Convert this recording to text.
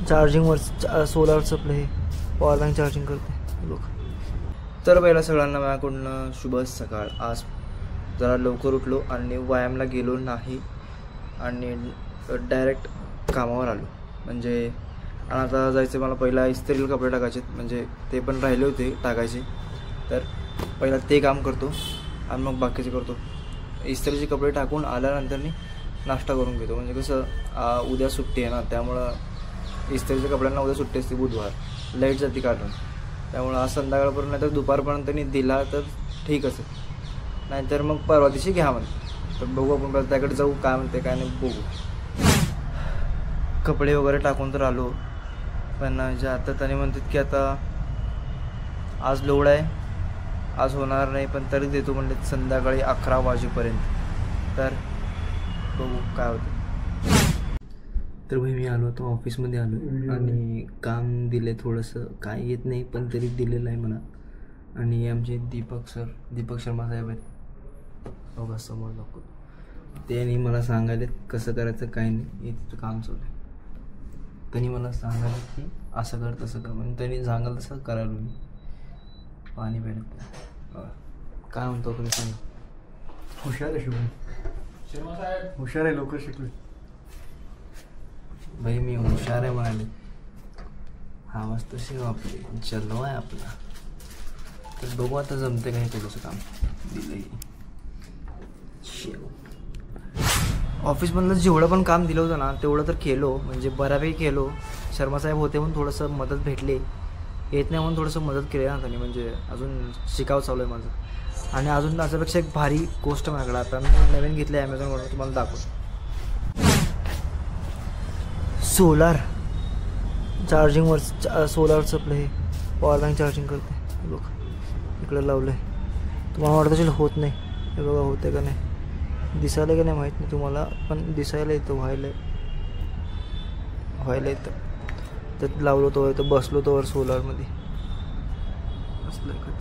चार्जिंगवर सोलारचं आपलं हे power bank charging करते लोक. तर पहिला सगळ्यांना माझ्याकडून शुभ सकाळ. आज जरा लवकर उठलो आणि व्यायामला गेलो नाही आणि डायरेक्ट कामावर आलो. म्हणजे आता जायचं मला. पहिला इस्त्रीला कपडे टाकायचे, म्हणजे ते पण राहिले होते टाकायचे. तर पहिला ते काम करतो आणि मग बाकीचे करतो. इस्त्रीचे कपडे टाकून आल्यानंतर मी नाश्ता करून घेतो. म्हणजे कसं उद्या सुट्टी आहे ना, त्यामुळं इस्त्रीच्या कपड्यांना उद्या सुट्टी असते, बुधवार लाईट जाते काढून. त्यामुळं आज संध्याकाळपर्यंत नाही तर दुपारपर्यंत दिला तर ठीक असेल, नाहीतर मग परवा दिवशी घ्या म्हणते. तर बघू आपण त्याकडे जाऊ, काय म्हणते काय नाही बघू. कपडे वगैरे टाकून तर आलो, पण जे आता त्याने म्हणतात की आता आज लोड आहे, आज होणार नाही, पण तरी देतो म्हणले संध्याकाळी 11 वाजेपर्यंत. तर बघू काय होतं. तर भाई मी आलो होतो ऑफिसमध्ये आलो आणि काम दिले थोडंसं, काय येत नाही पण तरी दिलेलं आहे म्हणा. आणि आमचे दीपक शर्मा साहेब आहेत बघा समोर दाखवतो. त्यांनी मला सांगायला कसं करायचं काय नाही, हे काम चालू आहे. त्यांनी मला सांगायला की असं कर तसं कर, म्हणजे त्यांनी सांगाल तसं करायला मी. पाणी प्यायला काय म्हणतो तुम्ही सांगा. हुशार आहे शुभम शर्मा साहेब, हुशार आहे, लवकर शिकले. भाई मी हुशार आहे म्हणाले, हा मस्त शिव आपली जलवा आहे आपला. तर बघू आता जमते का हे थोडंसं काम दिलं. ऑफिसमधलं जेवढं पण काम दिलं होतं ना तेवढं तर केलो, म्हणजे बऱ्यापैकी केलो. शर्मासाहेब होते म्हणून थोडंसं मदत भेटली, येत नाही म्हणून थोडंसं मदत केली ना त्यांनी. म्हणजे अजून शिकावं चालू आहे माझं. आणि अजून त्याच्यापेक्षा एक भारी गोष्ट माझ्याकडे आता मी नवीन घेतली आहे ॲमेझॉनवरून, तुम्हाला दाखवतो. सोलार चार्जिंगवर सोलारचं आपलं हे पॉवर बँक चार्जिंग करते लोक. इकडं लावलं आहे, तुम्हाला वाटतं असेल होत नाही, हे बघा होते का नाही, दिसायला का नाही माहीत नाही तुम्हाला, पण दिसायला येतं, व्हायला येतं. तर लावलो तो, तर बसलो तोवर सोलारमध्ये, असलं का